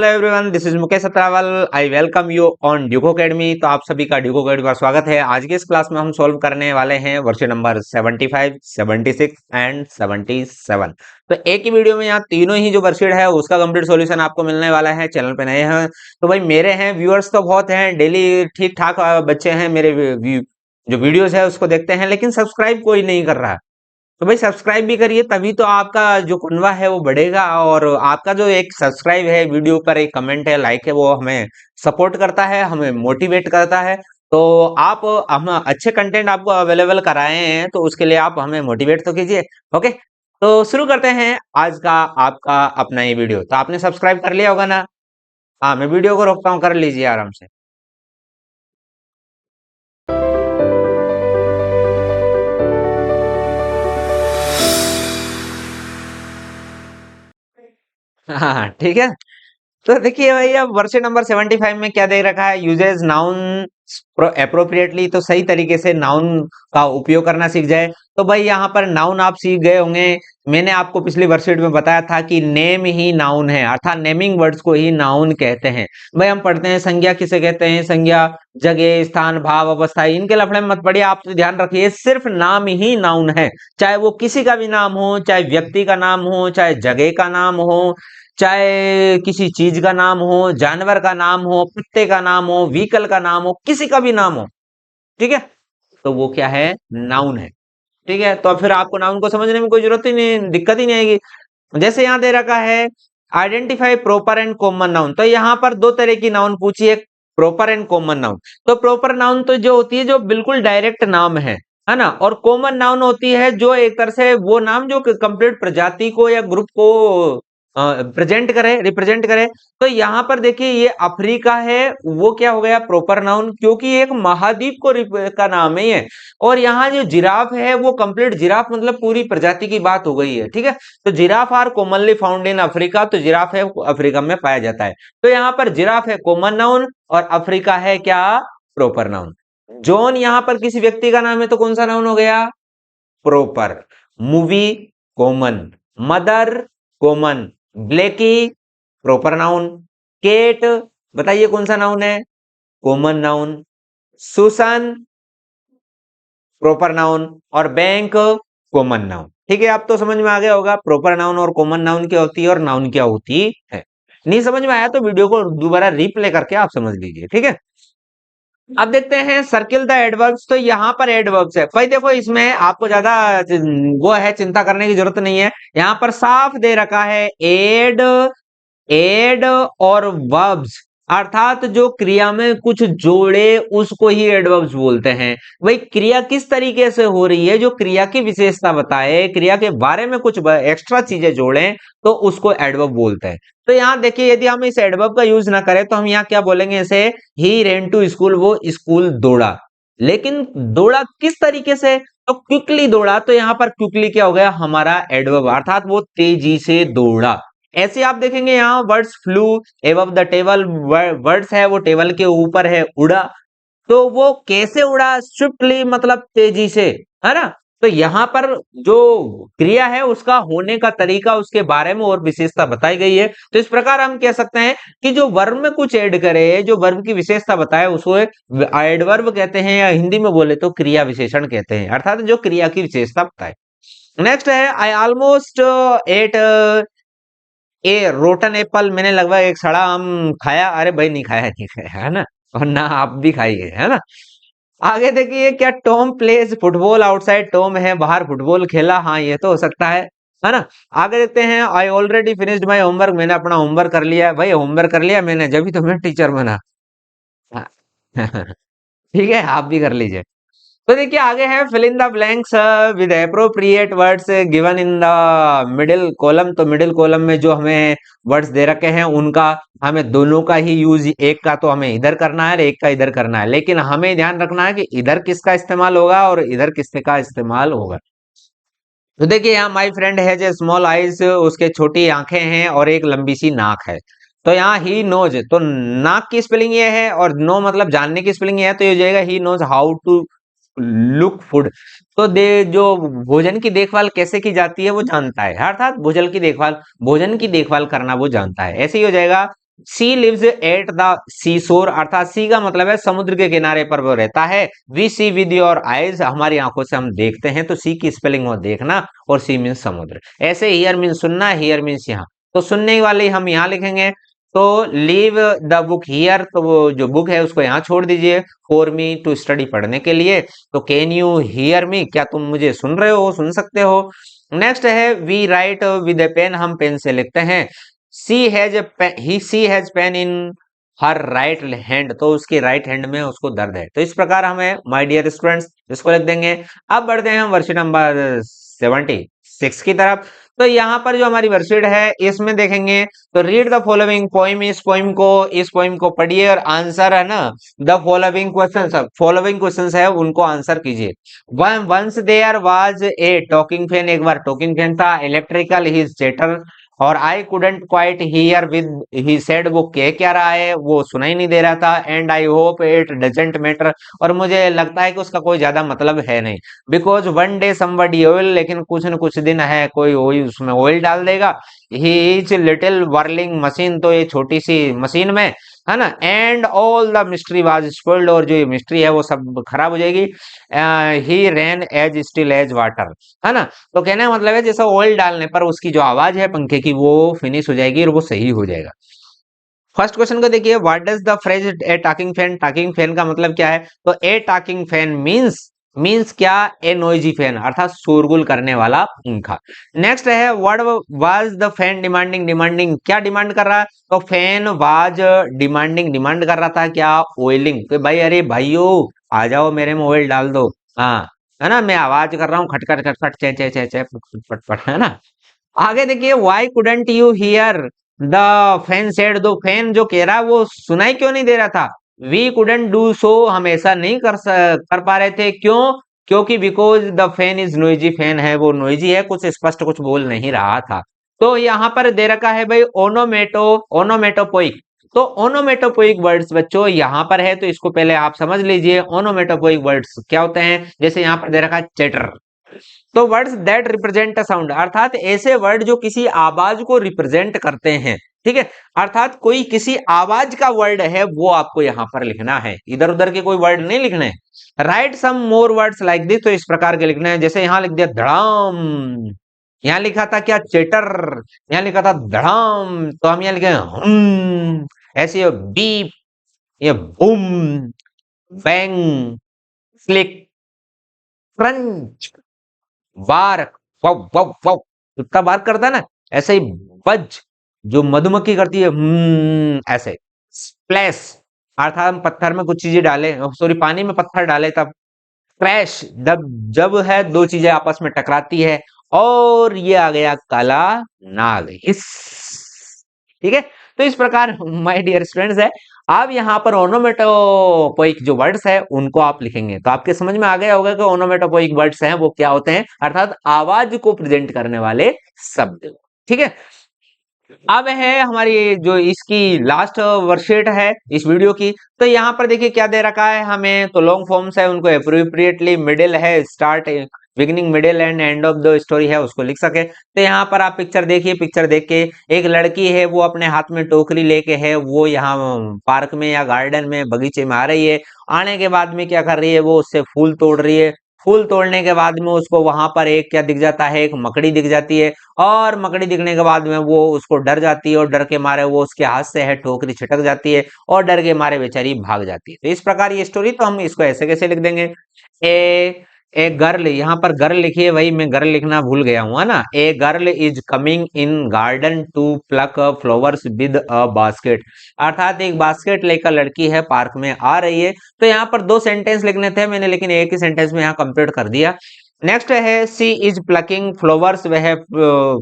Hello everyone, this is Mukesh Atrawal. I welcome you on Duco academy. तो आप सभी का ड्यूको अकेडमी पर स्वागत है। आज की इस क्लास में हम सॉल्व करने वाले हैं वर्षन नंबर 75, 76 एंड 77। तो एक ही वीडियो में यहाँ तीनों ही जो वर्कशीट है उसका कंप्लीट सॉल्यूशन आपको मिलने वाला है। चैनल पे नए हैं तो भाई मेरे हैं व्यूअर्स तो बहुत हैं, डेली ठीक ठाक बच्चे हैं मेरे जो वीडियोस है उसको देखते हैं, लेकिन सब्सक्राइब कोई नहीं कर रहा। तो भाई सब्सक्राइब भी करिए, तभी तो आपका जो कुनवा है वो बढ़ेगा। और आपका जो एक सब्सक्राइब है, वीडियो पर एक कमेंट है, लाइक है, वो हमें सपोर्ट करता है, हमें मोटिवेट करता है। तो आप हम अच्छे कंटेंट आपको अवेलेबल कराए हैं तो उसके लिए आप हमें मोटिवेट तो कीजिए। ओके, तो शुरू करते हैं आज का आपका अपना ये वीडियो। तो आपने सब्सक्राइब कर लिया होगा ना? हाँ, मैं वीडियो को रोकता हूँ, कर लीजिए आराम से। हाँ ठीक है। तो देखिए भाई, अब वर्षन नंबर 75 में क्या दे रखा है, यूजेस नाउन अप्रोप्रिएटली। तो सही तरीके से नाउन का उपयोग करना सीख जाए। तो भाई यहाँ पर नाउन आप सीख गए होंगे। मैंने आपको पिछली वर्कशीट में बताया था कि नेम ही नाउन है, अर्थात नेमिंग वर्ड्स को ही नाउन कहते हैं। भाई हम पढ़ते हैं संज्ञा किसे कहते हैं, संज्ञा जगह, स्थान, भाव, अवस्था, इनके लफड़े में मत पड़िए। आप तो ध्यान रखिए, सिर्फ नाम ही नाउन है। चाहे वो किसी का भी नाम हो, चाहे व्यक्ति का नाम हो, चाहे जगह का नाम हो, चाहे किसी चीज का नाम हो, जानवर का नाम हो, कुत्ते का नाम हो, व्हीकल का नाम हो, किसी का भी नाम हो, ठीक है, तो वो क्या है, नाउन है। ठीक है, तो फिर आपको नाउन को समझने में कोई जरूरत ही नहीं, दिक्कत ही नहीं आएगी। जैसे यहाँ दे रखा है identify proper and common noun. तो यहाँ पर दो तरह की नाउन पूछी है, प्रॉपर एंड कॉमन नाउन। तो प्रॉपर नाउन तो जो होती है जो बिल्कुल डायरेक्ट नाम है ना। और कॉमन नाउन होती है जो एक तरह से वो नाम जो कंप्लीट प्रजाति को या ग्रुप को प्रेजेंट करे, रिप्रेजेंट करे। तो यहाँ पर देखिए ये अफ्रीका है, वो क्या हो गया, प्रॉपर नाउन, क्योंकि एक महाद्वीप का नाम है ये। और यहाँ जो जिराफ है वो कंप्लीट जिराफ मतलब पूरी प्रजाति की बात हो गई है। ठीक है, तो giraffe are commonly found in Africa. तो जिराफ है अफ्रीका में पाया जाता है। तो यहाँ पर जिराफ है कॉमन नाउन और अफ्रीका है क्या, प्रॉपर नाउन। जॉन यहाँ पर किसी व्यक्ति का नाम है तो कौन सा नाउन हो गया, proper. Movie common, mother common, Blackie proper noun, Kate बताइए कौन सा नाउन है, common noun, Susan proper noun और बैंक कॉमन नाउन। ठीक है, आप तो समझ में आ गया होगा प्रॉपर नाउन और कॉमन नाउन क्या होती है और नाउन क्या होती है। नहीं समझ में आया तो वीडियो को दोबारा रिप्ले करके आप समझ लीजिए। ठीक है, अब देखते हैं सर्किल द एडवर्ब्स। तो यहाँ पर एडवर्ब्स है भाई, देखो इसमें आपको ज्यादा वो है चिंता करने की जरूरत नहीं है। यहाँ पर साफ दे रखा है एड, एड और वर्ब्स, अर्थात जो क्रिया में कुछ जोड़े उसको ही एडवर्ब्स बोलते हैं। भाई क्रिया किस तरीके से हो रही है, जो क्रिया की विशेषता बताए, क्रिया के बारे में कुछ एक्स्ट्रा चीजें जोड़ें तो उसको एडवर्ब बोलते हैं। तो यहाँ देखिए, यदि हम इस एडवर्ब का यूज ना करें तो हम यहाँ क्या बोलेंगे, इसे ही रेन टू स्कूल, वो स्कूल दौड़ा। लेकिन दौड़ा किस तरीके से, तो क्विकली दौड़ा। तो यहाँ पर क्विकली क्या हो गया, हमारा एडवर्ब, अर्थात वो तेजी से दौड़ा। ऐसे आप देखेंगे यहाँ words flu above the table, words है वो टेबल के ऊपर है, उड़ा। तो वो कैसे उड़ा, स्विफ्टली मतलब तेजी से, है ना। तो यहाँ पर जो क्रिया है उसका होने का तरीका, उसके बारे में और विशेषता बताई गई है। तो इस प्रकार हम कह सकते हैं कि जो वर्ब में कुछ ऐड करे, जो वर्ब की विशेषता बताए, उसको एक एडवर्ब कहते हैं, या हिंदी में बोले तो क्रिया विशेषण कहते हैं, अर्थात जो क्रिया की विशेषता बताए। नेक्स्ट है I almost ate a rotten apple. मैंने लगभग एक सड़ा आम खाया। अरे भाई नहीं खाया, नहीं खाया, है ना, और ना आप भी खाइए, है ना। आगे देखिए, क्या Tom plays football outside, Tom है बाहर फुटबॉल खेला, हाँ ये तो हो सकता है ना। आगे देखते हैं I already finished my homework, मैंने अपना होमवर्क कर लिया। भाई होमवर्क कर लिया मैंने, जब भी तो मैं टीचर बना। हाँ। ठीक है, आप भी कर लीजिए। तो देखिए आगे है fill in the blanks with appropriate words given in the middle column. तो मिडिल कॉलम में जो हमें वर्ड्स दे रखे हैं उनका हमें दोनों का ही यूज, एक का तो हमें इधर करना है और एक का इधर करना है, लेकिन हमें ध्यान रखना है कि इधर किसका इस्तेमाल होगा और इधर किसका इस्तेमाल होगा। तो देखिए यहाँ माई फ्रेंड है जो स्मॉल आइज, उसके छोटी आंखें हैं और एक लंबी सी नाक है। तो यहाँ ही नोज, तो नाक की स्पेलिंग ये है और नो मतलब जानने की स्पेलिंग ये है, तो ये हो जाएगा he knows how to look food. तो जो भोजन की देखभाल कैसे की जाती है वो जानता है, अर्थात भोजन की देखभाल, भोजन की देखभाल करना वो जानता है। ऐसे ही हो जाएगा सी लिव्स एट द सी शोर, अर्थात सी का मतलब है समुद्र के किनारे पर वो रहता है। We see with your eyes, हमारी आंखों से हम देखते हैं, तो सी की स्पेलिंग हो देखना, और सी मीन्स समुद्र। ऐसे हियर मीन्स सुनना, हियर मीन्स यहाँ, तो सुनने वाले हम यहाँ लिखेंगे। तो लीव द बुक हियर, तो वो जो बुक है उसको यहाँ छोड़ दीजिए, फॉर मी टू स्टडी, पढ़ने के लिए। तो कैन यू हियर मी, क्या तुम मुझे सुन रहे हो, सुन सकते हो। नेक्स्ट है we write with a pen, हम पेन से लिखते हैं। She has pen in her right hand, तो उसकी राइट हैंड में उसको दर्द है। तो इस प्रकार हमें माय डियर स्टूडेंट्स इसको लिख देंगे। अब बढ़ते हैं हम वर्कशीट नंबर 76 की तरफ। तो यहाँ पर जो हमारी वर्कशीट है इसमें देखेंगे, तो रीड द फॉलोइंग पोइम, इस पोइम को पढ़िए और आंसर है ना the following question, following question है उनको आंसर कीजिए। Once there was a talking fan, एक बार टॉकिंग फैन था, इलेक्ट्रिकल हिज चेटर, और I couldn't quite hear with he said, वो कह क्या रहा है वो सुनाई नहीं दे रहा था। And I hope it doesn't matter, और मुझे लगता है कि उसका कोई ज्यादा मतलब है नहीं। Because one day somebody oil, लेकिन कुछ न कुछ दिन है कोई वही उसमें ऑयल डाल देगा। He is little whirling machine, तो ये छोटी सी मशीन में है ना। And all the mystery was spoiled, और जो ये मिस्ट्री है वो सब खराब हो जाएगी। ही रैन एज स्टिल एज वाटर, है ना। तो कहने का मतलब है जैसे ऑयल डालने पर उसकी जो आवाज है पंखे की वो फिनिश हो जाएगी और वो सही हो जाएगा। फर्स्ट क्वेश्चन को देखिए, what does the phrase A talking fan, talking fan का मतलब क्या है। तो ए टॉकिंग फैन मींस क्या, ए नॉइजी फैन, अर्थात शोरगुल करने वाला पंखा। नेक्स्ट है what was the fan demanding, demanding क्या डिमांड कर रहा है। तो फैन वाज डिमांडिंग, डिमांड कर रहा था क्या, ऑयलिंग, तो भाई अरे भाइयों आ जाओ मेरे में ऑयल डाल दो। हाँ, है ना, मैं आवाज कर रहा हूँ खटखट खटखट चे चे चे चे पट पट पट, है ना। आगे देखिए, why couldn't you here the fan said, दो फैन जो कह रहा है वो सुनाई क्यों नहीं दे रहा था। वी कुडंट डू सो, हम ऐसा नहीं कर पा रहे थे, क्यों, क्योंकि because the fan is noisy, fan है वो नोइजी है, कुछ स्पष्ट कुछ बोल नहीं रहा था। तो यहाँ पर दे रखा है भाई ओनोमेटोपोइक। तो ओनोमेटोपोइक वर्ड्स बच्चों यहाँ पर है, तो इसको पहले आप समझ लीजिए ओनोमेटोपोइक वर्ड्स क्या होते हैं। जैसे यहाँ पर दे रखा है चेटर, तो words that represent a sound, अर्थात ऐसे वर्ड जो किसी आवाज को रिप्रेजेंट करते हैं, ठीक है। अर्थात कोई किसी आवाज का वर्ड है वो आपको यहां पर लिखना है, इधर उधर के कोई वर्ड नहीं लिखने हैं। Write some more words like this, तो इस प्रकार के लिखने हैं। जैसे यहां लिख दिया धड़ाम, यहां लिखा था क्या चेटर, यहां लिखा था धड़ाम, तो हम यहां लिखे ऐसे बीप, ये boom, bang, click, crunch, bark, wow wow wow, कुत्ता बार्क करता है ना, ऐसे ही बज जो मधुमक्खी करती है ऐसे। स्प्लैश, अर्थात हम पत्थर में कुछ चीजें डाले, सॉरी पानी में पत्थर डाले तब। क्रैश, जब जब है दो चीजें आपस में टकराती है। और ये आ गया काला नाग, हिस, ठीक है। तो इस प्रकार माय डियर स्टूडेंट्स है, आप यहाँ पर ओनोमेटोपोइक जो वर्ड्स है उनको आप लिखेंगे, तो आपके समझ में आ गया होगा कि ओनोमेटोपोइक वर्ड्स हैं वो क्या होते हैं, अर्थात आवाज को प्रेजेंट करने वाले शब्द, ठीक है। अब है हमारी जो इसकी लास्ट वर्कशीट है इस वीडियो की। तो यहाँ पर देखिए क्या दे रखा है हमें, तो लॉन्ग फॉर्म्स है उनको अप्रोप्रिएटली, मिडिल है start, beginning middle and end of the story है उसको लिख सके। तो यहाँ पर आप पिक्चर देखिए, पिक्चर देख के एक लड़की है वो अपने हाथ में टोकरी लेके है, वो यहाँ पार्क में या गार्डन में बगीचे में आ रही है। आने के बाद में क्या कर रही है, वो उससे फूल तोड़ रही है। फूल तोड़ने के बाद में उसको वहां पर एक क्या दिख जाता है, एक मकड़ी दिख जाती है। और मकड़ी दिखने के बाद में वो उसको डर जाती है, और डर के मारे वो उसके हाथ से है टोकरी छिटक जाती है, और डर के मारे बेचारी भाग जाती है। तो इस प्रकार ये स्टोरी, तो हम इसको ऐसे कैसे लिख देंगे, ए ए गर्ल, यहाँ पर गर्ल लिखिए, वही मैं गर्ल लिखना भूल गया हूँ, है ना। A girl is coming in garden to pluck flowers with a basket, अर्थात एक बास्केट लेकर लड़की है पार्क में आ रही है। तो यहाँ पर दो सेंटेंस लिखने थे मैंने, लेकिन एक ही सेंटेंस में यहाँ कंप्लीट कर दिया। नेक्स्ट है सी इज प्लकिंग फ्लावर्स, वह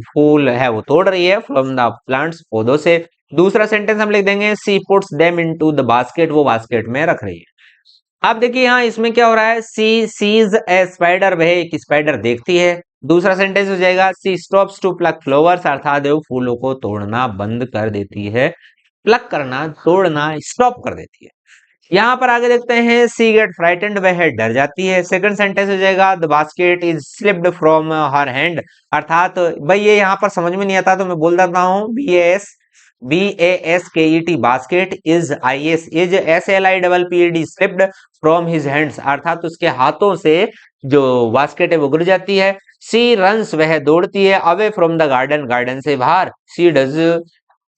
फूल है वो तोड़ रही है, फ्रॉम द प्लांट्स, पौधों से। दूसरा सेंटेंस हम लिख देंगे she puts them into the basket, वो बास्केट में रख रही है। अब देखिए यहाँ इसमें क्या हो रहा है, सी सीज ए स्पाइडर, वह एक स्पाइडर देखती है। दूसरा सेंटेंस हो जाएगा सी स्टॉप्स टू प्लक फ्लावर्स, अर्थात वो फूलों को तोड़ना बंद कर देती है। प्लक करना, तोड़ना, स्टॉप कर देती है। यहाँ पर आगे देखते हैं सी गेट फ्राइटेंड, वह डर जाती है। सेकंड सेंटेंस हो जाएगा the basket is slipped from her hand, अर्थात भाई ये यहाँ पर समझ में नहीं आता तो मैं बोल देता हूँ BAS, BASKET basket is SLIPPED slipped from his hands, अर्थात उसके हाथों से जो बास्केट है वो गिर जाती है। सी रन्स, वह दौड़ती है। Away from the garden, garden से बाहर। सी डज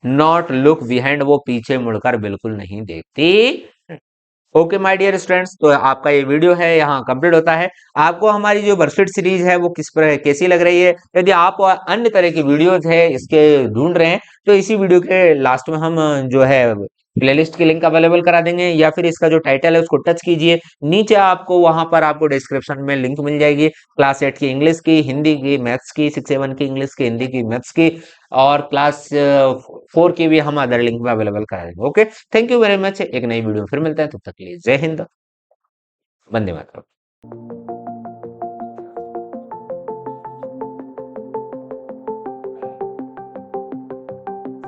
नॉट लुक बिहाइंड, वो पीछे मुड़कर बिल्कुल नहीं देखती। ओके माय डियर स्टूडेंट्स, तो आपका ये वीडियो है यहाँ कंप्लीट होता है। आपको हमारी जो वर्कशीट सीरीज है वो किस पर कैसी लग रही है? यदि आप अन्य तरह की वीडियोज है इसके ढूंढ रहे हैं तो इसी वीडियो के लास्ट में हम जो है प्लेलिस्ट की लिंक अवेलेबल करा देंगे, या फिर इसका जो टाइटल है उसको टच कीजिए, नीचे आपको वहां पर आपको डिस्क्रिप्शन में लिंक मिल जाएगी क्लास 8 की इंग्लिश की, हिंदी की, मैथ्स की, 6-7 की इंग्लिश की, हिंदी की, मैथ्स की, और क्लास 4 की भी हम अदर लिंक में अवेलेबल करा देंगे। Okay, thank you very much. एक नई वीडियो में फिर मिलते हैं, तब तक के लिए जय हिंद, वंदे मातरम।